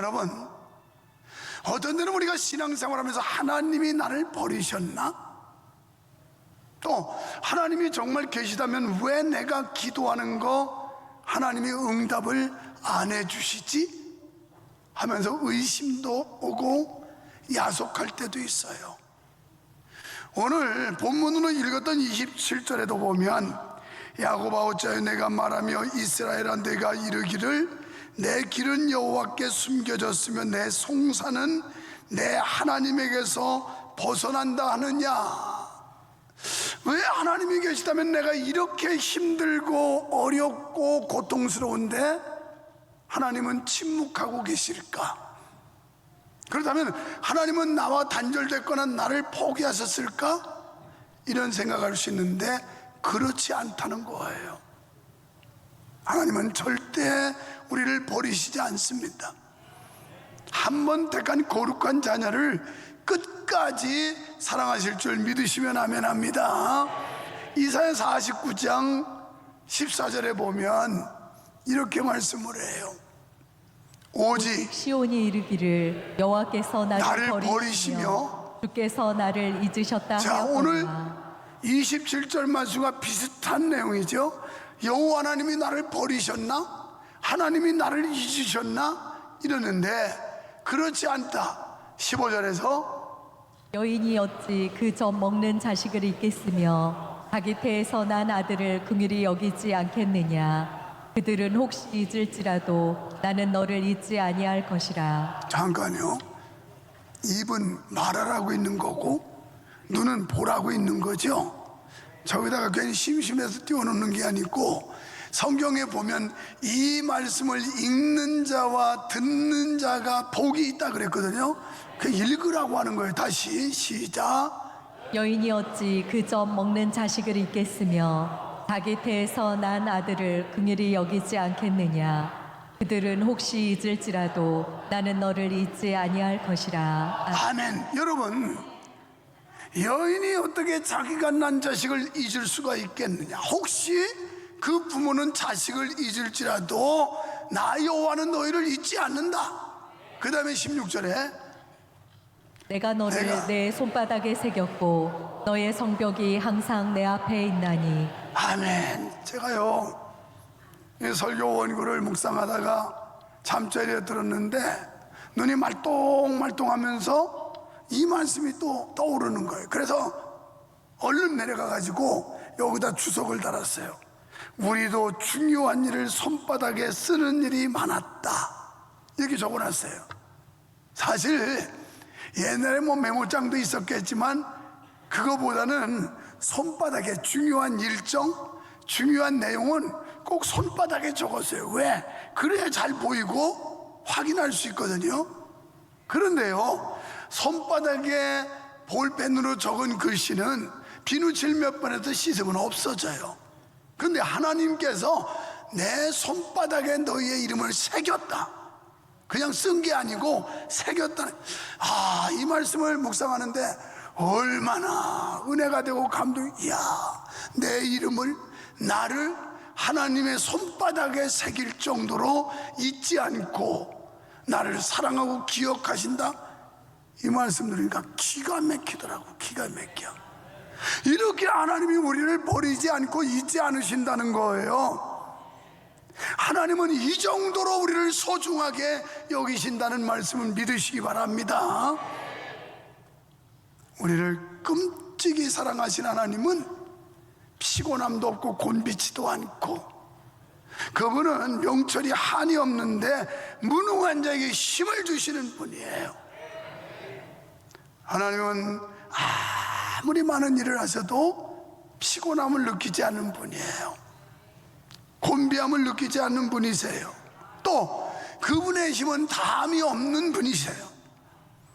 여러분, 어떤 때는 우리가 신앙생활하면서 하나님이 나를 버리셨나? 또 하나님이 정말 계시다면 왜 내가 기도하는 거 하나님이 응답을 안 해주시지? 하면서 의심도 오고 야속할 때도 있어요. 오늘 본문으로 읽었던 27절에도 보면 야곱아 어찌하여 내가 말하며 이스라엘아 내가 이르기를 내 길은 여호와께 숨겨졌으며 내 송사는 내 하나님에게서 벗어난다 하느냐? 왜 하나님이 계시다면 내가 이렇게 힘들고 어렵고 고통스러운데 하나님은 침묵하고 계실까? 그렇다면 하나님은 나와 단절됐거나 나를 포기하셨을까? 이런 생각할 수 있는데 그렇지 않다는 거예요. 하나님은 절대 우리를 버리시지 않습니다. 한 번 택한 거룩한 자녀를 끝까지 사랑하실 줄 믿으시면 아멘합니다. 이사야 49장 14절에 보면 이렇게 말씀을 해요. 오직 시온이 이르기를 여호와께서 나를 버리시며 버리시며 주께서 나를 잊으셨다 자, 오늘 하였거니와 27절 말씀과 비슷한 내용이죠. 여호와 하나님이 나를 버리셨나? 하나님이 나를 잊으셨나? 이러는데 그렇지 않다. 15절에서 여인이 어찌 그 젖 먹는 자식을 잊겠으며 자기 태에서 난 아들을 긍휼히 여기지 않겠느냐? 그들은 혹시 잊을지라도 나는 너를 잊지 아니할 것이라. 잠깐요. 입은 말하라고 있는 거고 눈은 보라고 있는 거죠. 저기다가 괜히 심심해서 띄워놓는 게 아니고 성경에 보면 이 말씀을 읽는 자와 듣는 자가 복이 있다 그랬거든요. 그 읽으라고 하는 거예요. 다시 시작. 여인이 어찌 그 젖 먹는 자식을 잊겠으며 자기 태에서 난 아들을 긍휼히 여기지 않겠느냐? 그들은 혹시 잊을지라도 나는 너를 잊지 아니할 것이라. 아멘. 여러분, 여인이 어떻게 자기가 난 자식을 잊을 수가 있겠느냐? 혹시 그 부모는 자식을 잊을지라도 나 여호와는 너희를 잊지 않는다. 그 다음에 16절에 내가 너를 내 손바닥에 새겼고 너의 성벽이 항상 내 앞에 있나니. 아멘. 제가요 이 설교 원고를 묵상하다가 잠자리에 들었는데 눈이 말똥말똥하면서 이 말씀이 또 떠오르는 거예요. 그래서 얼른 내려가 가지고 여기다 주석을 달았어요. 우리도 중요한 일을 손바닥에 쓰는 일이 많았다. 이렇게 적어놨어요. 사실 옛날에 뭐 메모장도 있었겠지만 그거보다는 손바닥에 중요한 일정, 중요한 내용은 꼭 손바닥에 적었어요. 왜? 그래야 잘 보이고 확인할 수 있거든요. 그런데요, 손바닥에 볼펜으로 적은 글씨는 비누칠 몇 번 해도 씻으면 없어져요. 그런데 하나님께서 내 손바닥에 너희의 이름을 새겼다. 그냥 쓴 게 아니고 새겼다는. 이 말씀을 묵상하는데 얼마나 은혜가 되고 이야, 내 이름을, 나를 하나님의 손바닥에 새길 정도로 잊지 않고 나를 사랑하고 기억하신다. 이 말씀 들으니까 기가 막히더라고. 기가 막혀. 이렇게 하나님이 우리를 버리지 않고 잊지 않으신다는 거예요. 하나님은 이 정도로 우리를 소중하게 여기신다는 말씀을 믿으시기 바랍니다. 우리를 끔찍이 사랑하신 하나님은 피곤함도 없고 곤비치도 않고 그분은 명철이 한이 없는데 무능한 자에게 힘을 주시는 분이에요. 하나님은 아무리 많은 일을 하셔도 피곤함을 느끼지 않는 분이에요. 곤비함을 느끼지 않는 분이세요. 또 그분의 힘은 담이 없는 분이세요.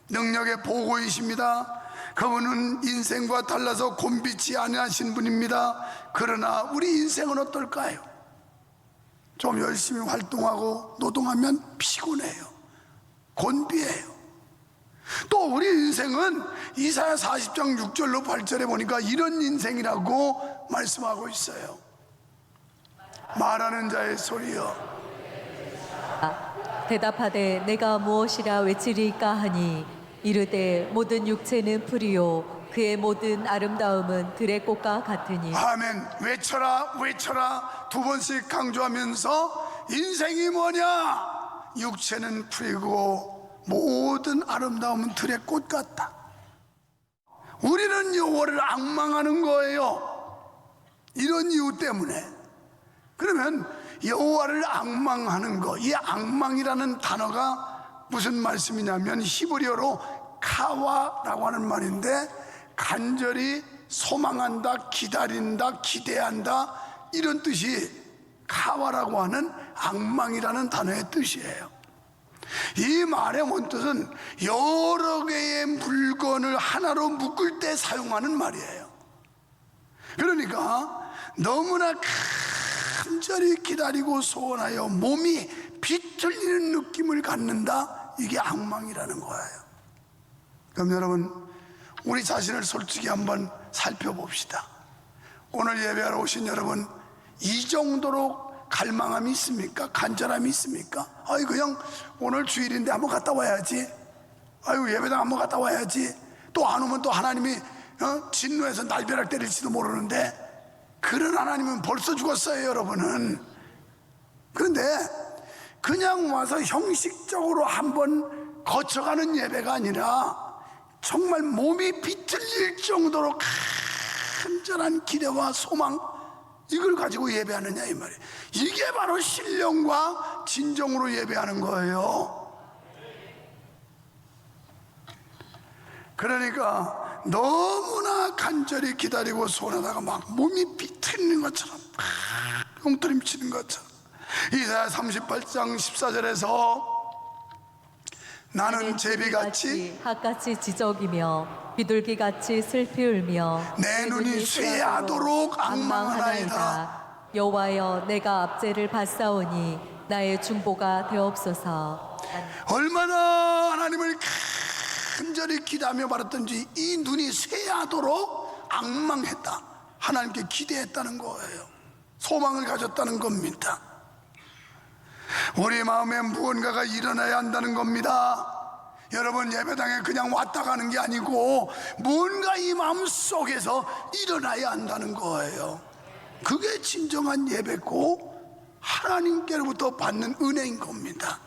능력의 보고이십니다. 그분은 인생과 달라서 곤비치 아니하신 분입니다. 그러나 우리 인생은 어떨까요? 좀 열심히 활동하고 노동하면 피곤해요. 곤비해요. 또 우리 인생은 이사야 40장 6절로 8절에 보니까 이런 인생이라고 말씀하고 있어요. 말하는 자의 소리여 대답하되 내가 무엇이라 외치리까 하니 이르되 모든 육체는 풀이요 그의 모든 아름다움은 들의 꽃과 같으니. 아멘. 외쳐라 외쳐라 두 번씩 강조하면서 인생이 뭐냐? 육체는 풀이고 모든 아름다움은 들의 꽃 같다. 우리는 여호와를 앙망하는 거예요. 이런 이유 때문에. 그러면 여호와를 앙망하는 거, 이 앙망이라는 단어가 무슨 말씀이냐면 히브리어로 카와라고 하는 말인데 간절히 소망한다, 기다린다, 기대한다 이런 뜻이 카와라고 하는 앙망이라는 단어의 뜻이에요. 이 말의 원뜻은 여러 개의 물건을 하나로 묶을 때 사용하는 말이에요. 그러니까 너무나 간절히 기다리고 소원하여 몸이 비틀리는 느낌을 갖는다. 이게 앙망이라는 거예요. 그럼 여러분, 우리 자신을 솔직히 한번 살펴봅시다. 오늘 예배하러 오신 여러분, 이 정도로 갈망함이 있습니까? 간절함이 있습니까? 아이 그냥 오늘 주일인데 한번 갔다 와야지. 아유 예배당 한번 갔다 와야지. 또 안 오면 또 하나님이 진노해서 날벼락 때릴지도 모르는데, 그런 하나님은 벌써 죽었어요 여러분은. 그런데 그냥 와서 형식적으로 한번 거쳐가는 예배가 아니라 정말 몸이 비틀릴 정도로 간절한 기대와 소망, 이걸 가지고 예배하느냐 이 말이에요. 이게 바로 신령과 진정으로 예배하는 거예요. 그러니까 너무나 간절히 기다리고 소원하다가 막 몸이 비틀리는 것처럼 엉터림치는 것처럼. 이사야 38장 14절에서 나는 제비같이 핫같이 지적이며 비둘기같이 슬피 울며 내 눈이 쇠하도록 앙망하나이다. 여호와여 내가 압제를 받사오니 나의 중보가 되옵소서. 얼마나 하나님을 간절히 기대하며 바랐던지 이 눈이 쇠하도록 앙망했다. 하나님께 기대했다는 거예요. 소망을 가졌다는 겁니다. 우리 마음에 무언가가 일어나야 한다는 겁니다. 여러분, 예배당에 그냥 왔다 가는 게 아니고 뭔가 이 마음 속에서 일어나야 한다는 거예요. 그게 진정한 예배고 하나님께로부터 받는 은혜인 겁니다.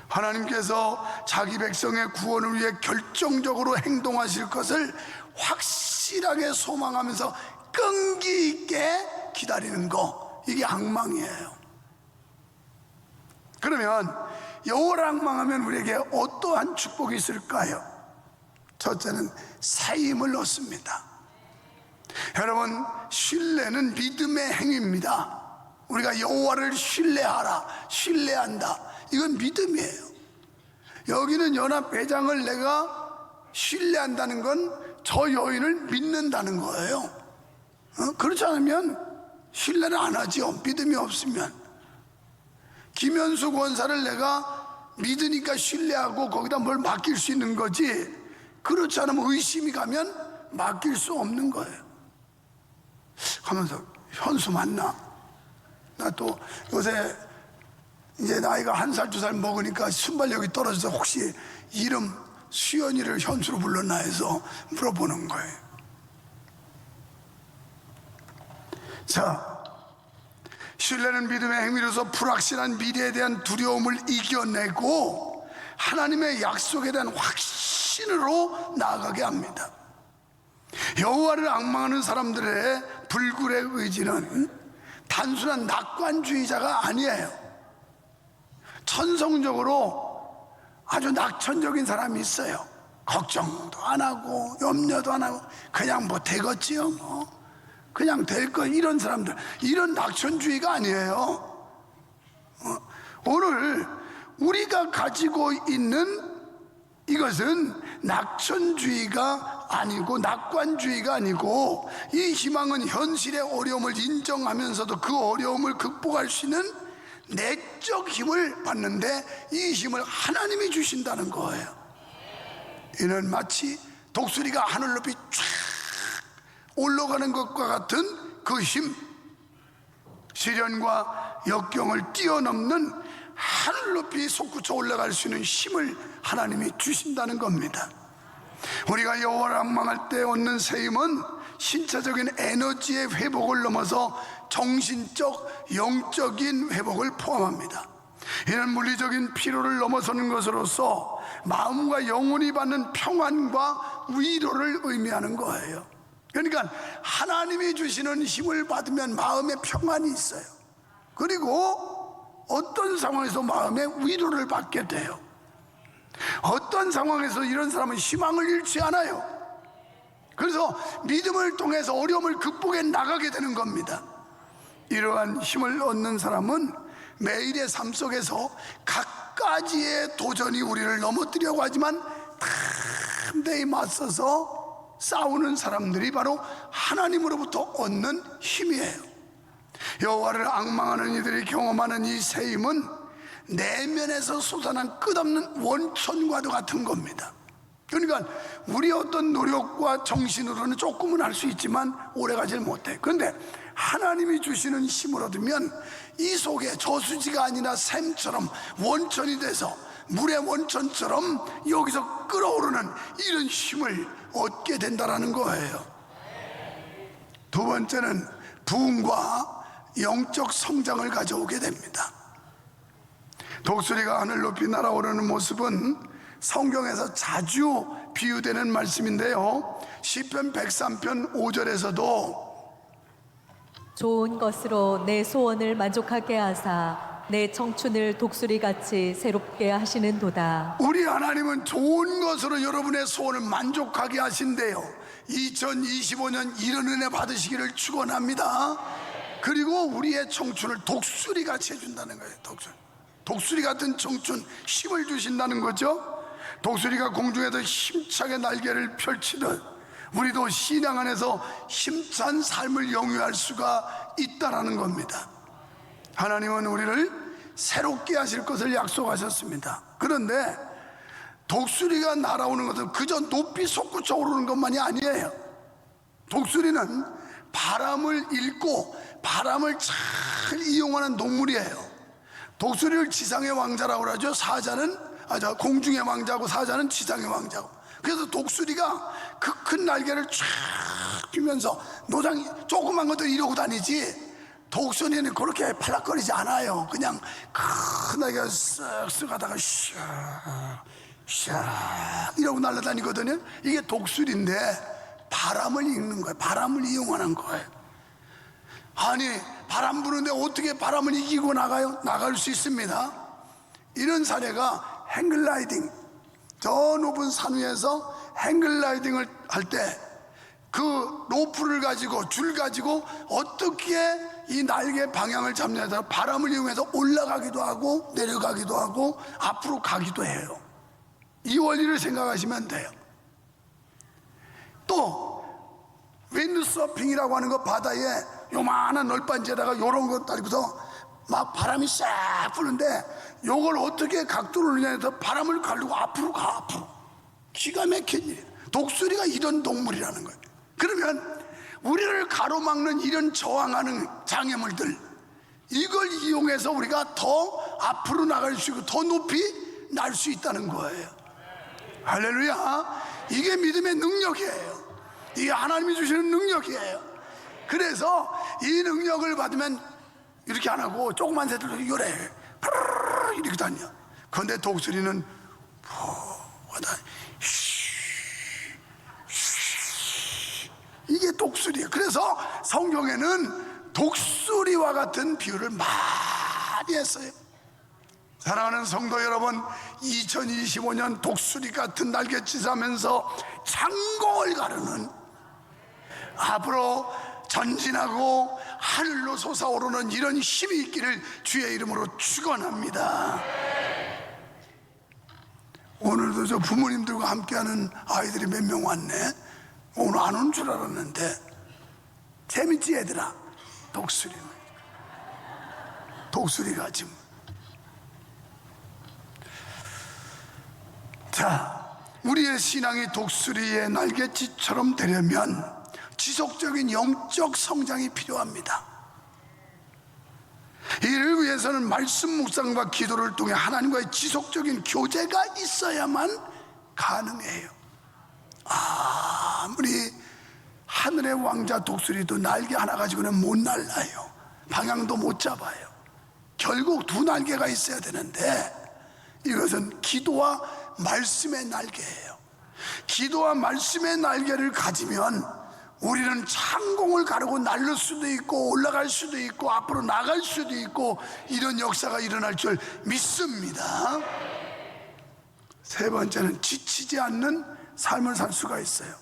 하나님께서 자기 백성의 구원을 위해 결정적으로 행동하실 것을 확실하게 소망하면서 끈기 있게 기다리는 거, 이게 앙망이에요. 그러면 여호와를 앙망하면 우리에게 어떠한 축복이 있을까요? 첫째는 새 힘을 얻습니다. 여러분, 신뢰는 믿음의 행위입니다. 우리가 여호와를 신뢰하라, 신뢰한다, 이건 믿음이에요. 여기는 연합회장을 내가 신뢰한다는 건 저 여인을 믿는다는 거예요. 그렇지 않으면 신뢰를 안 하죠. 믿음이 없으면. 김현수 권사를 내가 믿으니까 신뢰하고 거기다 뭘 맡길 수 있는 거지, 그렇지 않으면 의심이 가면 맡길 수 없는 거예요. 하면서 현수 맞나? 나 또 요새 이제 나이가 1살 2살 먹으니까 순발력이 떨어져서 혹시 이름 수연이를 현수로 불렀나 해서 물어보는 거예요. 자, 신뢰는 믿음의 행위로서 불확실한 미래에 대한 두려움을 이겨내고 하나님의 약속에 대한 확신으로 나아가게 합니다. 여호와를 앙망하는 사람들의 불굴의 의지는 단순한 낙관주의자가 아니에요. 천성적으로 아주 낙천적인 사람이 있어요. 걱정도 안 하고 염려도 안 하고 그냥 뭐 되겠지요, 뭐 그냥 될 거, 이런 사람들, 이런 낙천주의가 아니에요. 오늘 우리가 가지고 있는 이것은 낙천주의가 아니고 낙관주의가 아니고, 이 희망은 현실의 어려움을 인정하면서도 그 어려움을 극복할 수 있는 내적 힘을 받는데, 이 힘을 하나님이 주신다는 거예요. 이는 마치 독수리가 하늘 높이 쫙 올라가는 것과 같은 그 힘, 시련과 역경을 뛰어넘는 하늘 높이 솟구쳐 올라갈 수 있는 힘을 하나님이 주신다는 겁니다. 우리가 여호와를 앙망할 때 얻는 새 힘은 신체적인 에너지의 회복을 넘어서 정신적, 영적인 회복을 포함합니다. 이는 물리적인 피로를 넘어서는 것으로서 마음과 영혼이 받는 평안과 위로를 의미하는 거예요. 그러니까 하나님이 주시는 힘을 받으면 마음에 평안이 있어요. 그리고 어떤 상황에서 마음의 위로를 받게 돼요. 어떤 상황에서 이런 사람은 희망을 잃지 않아요. 그래서 믿음을 통해서 어려움을 극복해 나가게 되는 겁니다. 이러한 힘을 얻는 사람은 매일의 삶 속에서 각가지의 도전이 우리를 넘어뜨리려고 하지만 담대히 맞서서 싸우는 사람들이 바로 하나님으로부터 얻는 힘이에요. 여호와를 앙망하는 이들이 경험하는 이 새 힘은 내면에서 솟아난 끝없는 원천과도 같은 겁니다. 그러니까 우리 어떤 노력과 정신으로는 조금은 할 수 있지만 오래가질 못해. 그런데 하나님이 주시는 힘을 얻으면 이 속에 저수지가 아니라 샘처럼 원천이 돼서 물의 원천처럼 여기서 끓어오르는 이런 힘을 얻게 된다는 거예요. 두 번째는 부흥과 영적 성장을 가져오게 됩니다. 독수리가 하늘 높이 날아오르는 모습은 성경에서 자주 비유되는 말씀인데요, 시편 103편 5절에서도 좋은 것으로 내 소원을 만족하게 하사 내 청춘을 독수리같이 새롭게 하시는도다. 우리 하나님은 좋은 것으로 여러분의 소원을 만족하게 하신대요. 2025년 이런 은혜 받으시기를 축원합니다. 그리고 우리의 청춘을 독수리같이 해준다는 거예요. 독수리 같은 청춘, 힘을 주신다는 거죠. 독수리가 공중에서 힘차게 날개를 펼치듯 우리도 신앙 안에서 힘찬 삶을 영위할 수가 있다는 겁니다. 하나님은 우리를 새롭게 하실 것을 약속하셨습니다. 그런데 독수리가 날아오는 것은 그저 높이 솟구쳐 오르는 것만이 아니에요. 독수리는 바람을 읽고 바람을 잘 이용하는 동물이에요. 독수리를 지상의 왕자라고 하죠. 공중의 왕자고 사자는 지상의 왕자고. 그래서 독수리가 그 큰 날개를 쫙 펴면서 노장이 조그만 것들 이러고 다니지, 독수리는 그렇게 팔락거리지 않아요. 그냥 큰 날개가 쓱쓱 하다가 샥 이러고 날아다니거든요. 이게 독수리인데 바람을 읽는 거예요. 바람을 이용하는 거예요. 아니, 바람 부는데 어떻게 바람을 이기고 나가요? 나갈 수 있습니다. 이런 사례가 행글라이딩, 저 높은 산 위에서 행글라이딩을 할 때 그 로프를 가지고 줄 가지고 어떻게 이 날개 방향을 잡냐에 따라 바람을 이용해서 올라가기도 하고 내려가기도 하고 앞으로 가기도 해요. 이 원리를 생각하시면 돼요. 또 윈드서핑이라고 하는 거, 바다에 요만한 널빤지에다가 요런 거 달고서 막 바람이 싹 부는데 요걸 어떻게 각도를 넣냐에 따라 바람을 가르고 앞으로 가. 앞으로. 기가 막힌 일이에요. 독수리가 이런 동물이라는 거예요. 그러면 우리를 가로막는 이런 저항하는 장애물들, 이걸 이용해서 우리가 더 앞으로 나갈 수 있고 더 높이 날 수 있다는 거예요. 할렐루야. 이게 믿음의 능력이에요. 이게 하나님이 주시는 능력이에요. 그래서 이 능력을 받으면 이렇게 안 하고 조그만 새들도 요래 이렇게 다녀. 그런데 독수리는 이게 독수리예요. 그래서 성경에는 독수리와 같은 비유를 많이 했어요. 사랑하는 성도 여러분, 2025년 독수리 같은 날갯짓하면서 창공을 가르는, 앞으로 전진하고 하늘로 솟아오르는 이런 힘이 있기를 주의 이름으로 축원합니다. 오늘도 저 부모님들과 함께하는 아이들이 몇 명 왔네. 오늘 안 온 줄 알았는데 재밌지 얘들아? 독수리가 지금. 자, 우리의 신앙이 독수리의 날갯짓처럼 되려면 지속적인 영적 성장이 필요합니다. 이를 위해서는 말씀 묵상과 기도를 통해 하나님과의 지속적인 교제가 있어야만 가능해요. 아무리 하늘의 왕자 독수리도 날개 하나 가지고는 못 날아요. 방향도 못 잡아요. 결국 두 날개가 있어야 되는데 이것은 기도와 말씀의 날개예요. 기도와 말씀의 날개를 가지면 우리는 창공을 가르고 날릴 수도 있고 올라갈 수도 있고 앞으로 나갈 수도 있고 이런 역사가 일어날 줄 믿습니다. 세 번째는 지치지 않는 삶을 살 수가 있어요.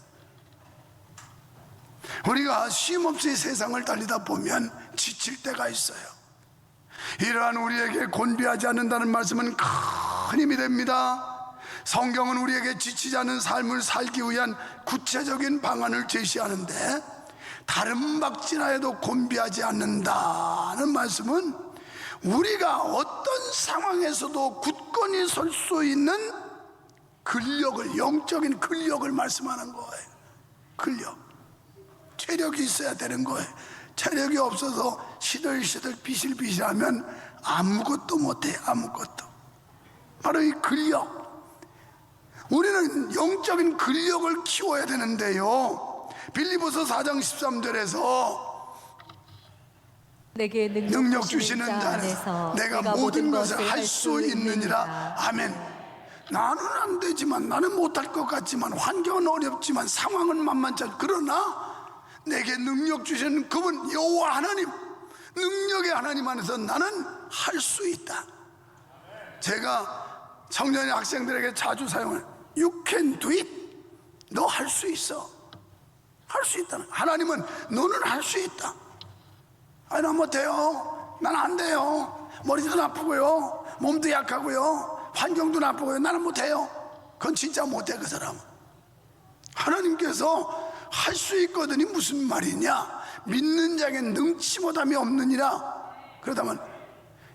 우리가 쉼없이 세상을 달리다 보면 지칠 때가 있어요. 이러한 우리에게 곤비하지 않는다는 말씀은 큰 힘이 됩니다. 성경은 우리에게 지치지 않는 삶을 살기 위한 구체적인 방안을 제시하는데 다른 박진하여도 곤비하지 않는다는 말씀은 우리가 어떤 상황에서도 굳건히 설 수 있는 근력을, 영적인 근력을 말씀하는 거예요. 근력, 체력이 있어야 되는 거예요. 체력이 없어서 시들시들 비실비실하면 아무것도 못해. 아무것도. 바로 이 근력, 우리는 영적인 근력을 키워야 되는데요, 빌립보서 4장 13절에서 내게 능력 주시는 자 안에서 내가 모든 것을 할 수 있느니라. 아멘. 나는 안 되지만, 나는 못할 것 같지만, 환경은 어렵지만, 상황은 만만치 않, 그러나 내게 능력 주시는 그분 여호와 하나님, 능력의 하나님 안에서 나는 할 수 있다. 제가 청년 학생들에게 자주 사용하는 You can do it. 너 할 수 있어. 할 수 있다는, 하나님은 너는 할 수 있다. 아니 난 못해요. 난 안 돼요. 머리도 나쁘고요, 몸도 약하고요, 환경도 나쁘고요, 나는 못해요. 그건 진짜 못해. 그 사람은 하나님께서 할 수 있거든이 무슨 말이냐? 믿는 자에겐 능치 못함이 없느니라. 그렇다면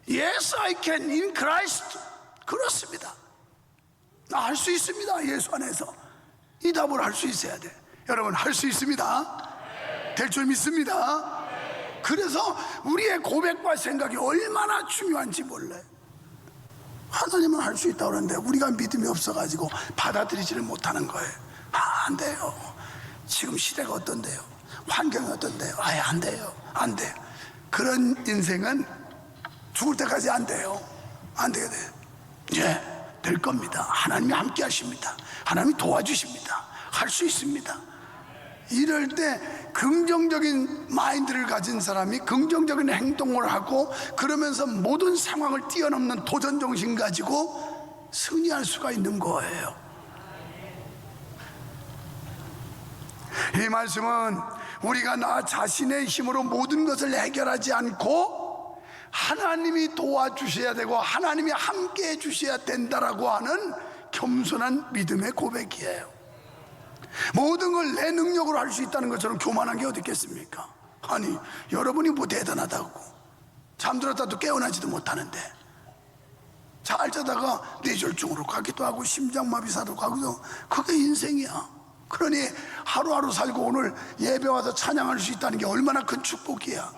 Yes I can in Christ. 그렇습니다. 나 할 수 있습니다. 예수 안에서. 이 답을 할 수 있어야 돼. 여러분, 할 수 있습니다. 될 줄 믿습니다. 그래서 우리의 고백과 생각이 얼마나 중요한지 몰라요. 하나님은 할 수 있다고 그러는데 우리가 믿음이 없어가지고 받아들이지를 못하는 거예요. 안 돼요. 지금 시대가 어떤데요? 환경이 어떤데요? 아예 안 돼요. 안 돼요. 그런 인생은 죽을 때까지 안 돼요. 안 되게 돼요. 예, 될 겁니다. 하나님이 함께 하십니다. 하나님이 도와주십니다. 할 수 있습니다. 이럴 때 긍정적인 마인드를 가진 사람이 긍정적인 행동을 하고, 그러면서 모든 상황을 뛰어넘는 도전정신 가지고 승리할 수가 있는 거예요. 이 말씀은 우리가 나 자신의 힘으로 모든 것을 해결하지 않고 하나님이 도와주셔야 되고 하나님이 함께 해주셔야 된다라고 하는 겸손한 믿음의 고백이에요. 모든 걸 내 능력으로 할 수 있다는 것처럼 교만한 게 어디 있겠습니까? 아니, 여러분이 뭐 대단하다고. 잠들었다도 깨어나지도 못하는데, 잘 자다가 뇌졸중으로 가기도 하고 심장마비사도 가기도, 그게 인생이야. 그러니 하루하루 살고 오늘 예배 와서 찬양할 수 있다는 게 얼마나 큰 축복이야.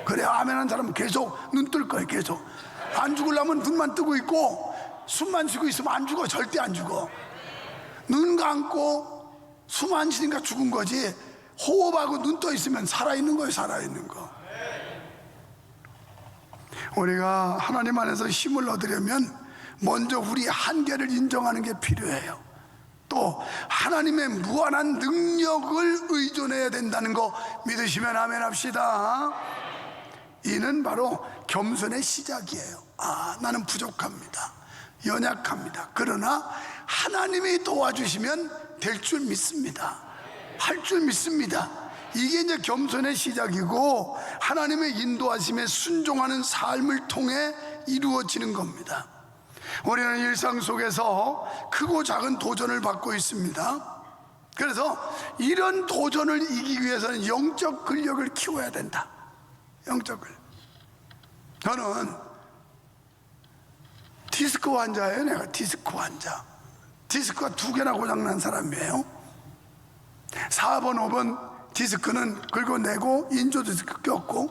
그래, 아멘한 사람은 계속 눈 뜰 거예요. 계속 안 죽으려면 눈만 뜨고 있고 숨만 쉬고 있으면 안 죽어. 절대 안 죽어. 눈 감고 숨 안 쉬니까 죽은 거지, 호흡하고 눈 떠 있으면 살아있는 거예요. 살아있는 거. 우리가 하나님 안에서 힘을 얻으려면 먼저 우리의 한계를 인정하는 게 필요해요. 또 하나님의 무한한 능력을 의존해야 된다는 거 믿으시면 아멘 합시다. 이는 바로 겸손의 시작이에요. 아, 나는 부족합니다. 연약합니다. 그러나 하나님이 도와주시면 될 줄 믿습니다. 할 줄 믿습니다. 이게 이제 겸손의 시작이고 하나님의 인도하심에 순종하는 삶을 통해 이루어지는 겁니다. 우리는 일상 속에서 크고 작은 도전을 받고 있습니다. 그래서 이런 도전을 이기기 위해서는 영적 근력을 키워야 된다. 영적 근력. 저는 디스크 환자예요. 내가 디스크 환자. 디스크가 2개나 고장난 사람이에요. 4번 5번 디스크는 긁어내고 인조 디스크 꼈고,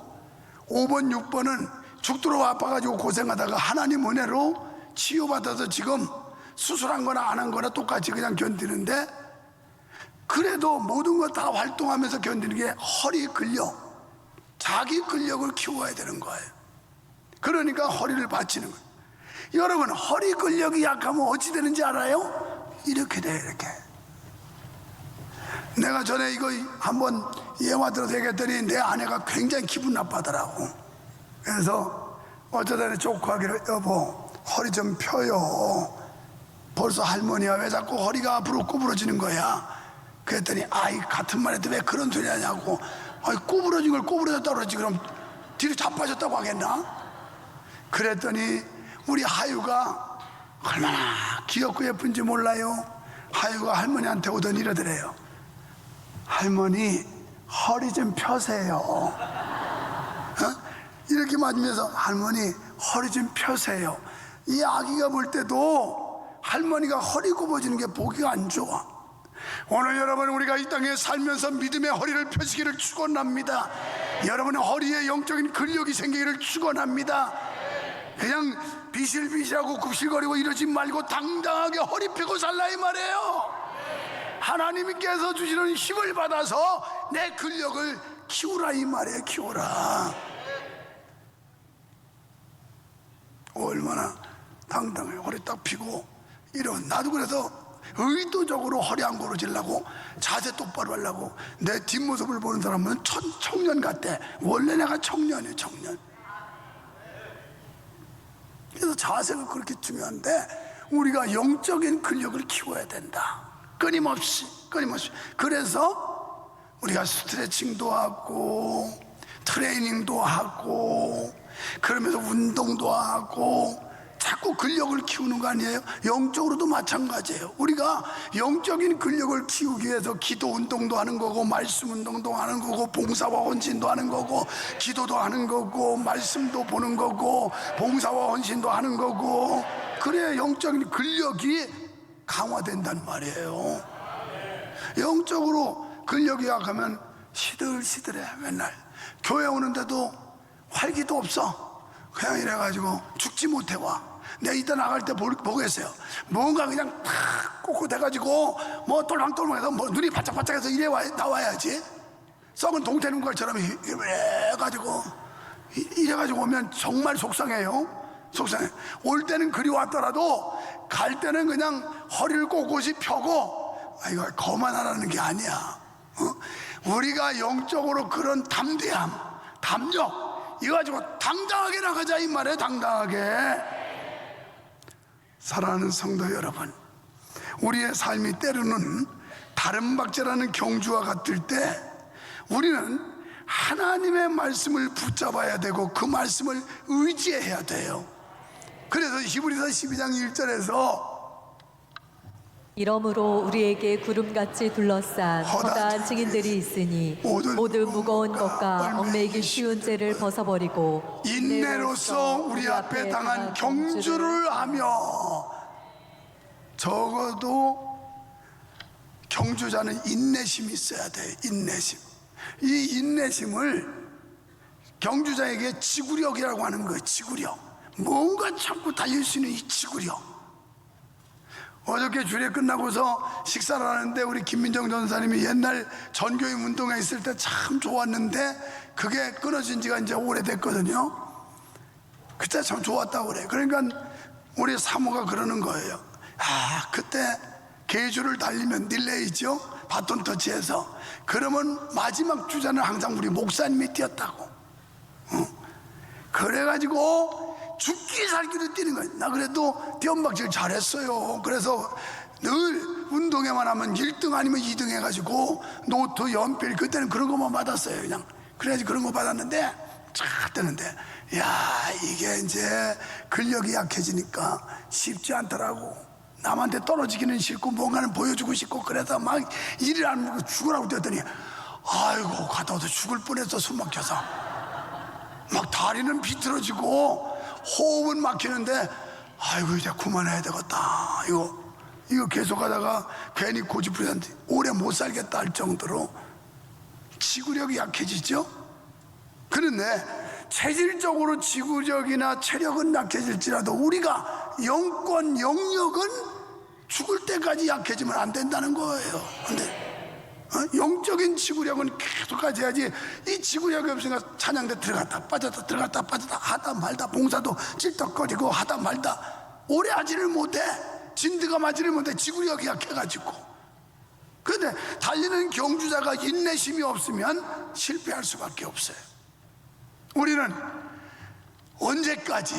5번, 6번은 죽도록 아파가지고 고생하다가 하나님 은혜로 치유받아서 지금 수술한 거나 안 한 거나 똑같이 그냥 견디는데, 그래도 모든 거 다 활동하면서 견디는 게 허리 근력, 자기 근력을 키워야 되는 거예요. 그러니까 허리를 받치는 거예요. 여러분, 허리 근력이 약하면 어찌 되는지 알아요? 이렇게 돼요. 이렇게. 내가 전에 이거 한번 예화 들어서 얘기했더니 내 아내가 굉장히 기분 나빠하더라고. 그래서 어쩌다 좋고 하기를, 여보 허리 좀 펴요. 벌써 할머니야 왜 자꾸 허리가 앞으로 구부러지는 거야? 그랬더니 아이 같은 말 해도 왜 그런 소리 하냐고. 아이 구부러진 걸 구부러졌다고 그러지 그럼 뒤로 자빠졌다고 하겠나? 그랬더니 우리 하유가 얼마나 귀엽고 예쁜지 몰라요. 하유가 할머니한테 오더니 이러더래요. 할머니 허리 좀 펴세요. 이렇게 맞으면서 할머니 허리 좀 펴세요. 이 아기가 볼 때도 할머니가 허리 굽어지는 게 보기가 안 좋아. 오늘 여러분, 우리가 이 땅에 살면서 믿음의 허리를 펴시기를 축원합니다. 여러분의 허리에 영적인 근력이 생기기를 축원합니다. 그냥 비실비실하고 굽실거리고 이러지 말고 당당하게 허리 펴고 살라 이 말이에요. 하나님께서 주시는 힘을 받아서 내 근력을 키우라 이 말이에요. 키우라. 얼마나 당당해. 허리 딱 펴고 이런. 나도 그래서 의도적으로 허리 안 고르지려고 자세 똑바로 하려고. 내 뒷모습을 보는 사람은 청년 같대. 원래 내가 청년이에요. 청년. 그래서 자세가 그렇게 중요한데 우리가 영적인 근력을 키워야 된다. 끊임없이. 그래서 우리가 스트레칭도 하고 트레이닝도 하고 그러면서 운동도 하고 자꾸 근력을 키우는 거 아니에요? 영적으로도 마찬가지예요. 우리가 영적인 근력을 키우기 위해서 기도 운동도 하는 거고 말씀 운동도 하는 거고 봉사와 헌신도 하는 거고 기도도 하는 거고 말씀도 보는 거고 봉사와 헌신도 하는 거고, 그래야 영적인 근력이 강화된단 말이에요. 영적으로 근력이 약하면 시들시들해. 맨날 교회 오는데도 활기도 없어. 그냥 이래가지고 죽지 못해 와. 내가 이따 나갈 때 보겠어요. 뭔가 그냥 탁 꼿꼿해가지고 뭐 똘망똘망해서 뭐 눈이 바짝바짝해서 나와야지. 썩은 동태눈 것처럼 이래가지고 오면 정말 속상해요. 속상해. 올 때는 그리 왔더라도 갈 때는 그냥 허리를 꼿꼿이 펴고, 이거 거만하라는 게 아니야. 우리가 영적으로 그런 담대함, 담력 이거 가지고 당당하게 나가자 이 말이에요. 당당하게. 사랑하는 성도 여러분, 우리의 삶이 때로는 다른 박제라는 경주와 같을 때 우리는 하나님의 말씀을 붙잡아야 되고 그 말씀을 의지해야 돼요. 그래서 히브리서 12장 1절에서 이러므로 우리에게 구름같이 둘러싼 허다한 증인들이 있으니 모두 무거운 것과 얽매이기 쉬운 죄를 벗어버리고 인내로서 우리 앞에 당한 경주를 하며. 적어도 경주자는 인내심이 있어야 돼요. 인내심. 이 인내심을 경주자에게 지구력이라고 하는 거예요. 지구력. 뭔가 참고 달릴 수 있는 이 지구력. 어저께 주례 끝나고서 식사를 하는데 우리 김민정 전사님이 옛날 전교임 운동회 있을 때 참 좋았는데 그게 끊어진 지가 이제 오래됐거든요. 그때 참 좋았다고 그래. 그러니까 우리 사모가 그러는 거예요. 그때 계주를 달리면 릴레이죠. 바톤 터치해서. 그러면 마지막 주자는 항상 우리 목사님이 뛰었다고. 그래가지고 죽기 살기로 뛰는 거예요. 나 그래도 뛰엄박질 잘했어요. 그래서 늘 운동회만 하면 1등 아니면 2등 해가지고 노트, 연필, 그때는 그런 것만 받았어요. 그냥 그래야지 그런 거 받았는데 쫙 뜨는데, 야 이게 이제 근력이 약해지니까 쉽지 않더라고. 남한테 떨어지기는 싫고 뭔가는 보여주고 싶고 그래서 막 일을 안 하고 죽으라고 뛰었더니 아이고 가다 와도 죽을 뻔했어. 숨 막혀서 막 다리는 비틀어지고 호흡은 막히는데 아이고 이제 그만해야 되겠다. 이거 계속하다가 괜히 고집부리한테 오래 못 살겠다 할 정도로 지구력이 약해지죠. 그런데 체질적으로 지구력이나 체력은 약해질지라도 우리가 영권, 영역은 죽을 때까지 약해지면 안 된다는 거예요. 근데 영적인 지구력은 계속 가져야지. 이 지구력이 없으니까 찬양대 들어갔다 빠졌다 들어갔다 빠졌다 하다 말다, 봉사도 찔떡거리고 하다 말다 오래 하지를 못해. 진드가 맞지를 못해. 지구력이 약해가지고. 그런데 달리는 경주자가 인내심이 없으면 실패할 수밖에 없어요. 우리는 언제까지?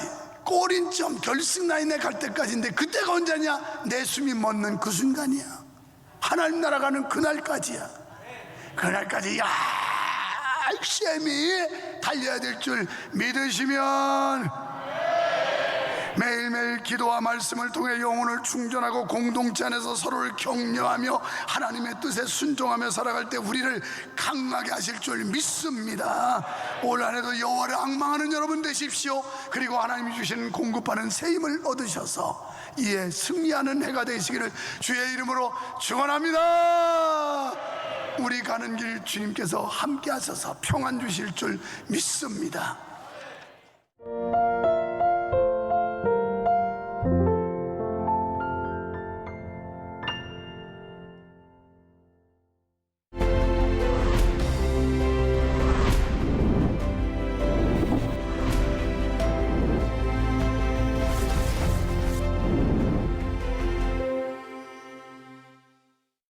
꼬린점 결승 라인에 갈 때까지인데 그때가 언제냐? 내 숨이 멎는 그 순간이야. 하나님 나라 가는 그날까지야. 그날까지 열심히 달려야 될 줄 믿으시면 매일매일 기도와 말씀을 통해 영혼을 충전하고 공동체 안에서 서로를 격려하며 하나님의 뜻에 순종하며 살아갈 때 우리를 강하게 하실 줄 믿습니다. 올 한해도 여호와를 앙망하는 여러분 되십시오. 그리고 하나님이 주시는 공급하는 새 힘을 얻으셔서 이에 승리하는 해가 되시기를 주의 이름으로 축원합니다. 우리 가는 길 주님께서 함께 하셔서 평안 주실 줄 믿습니다.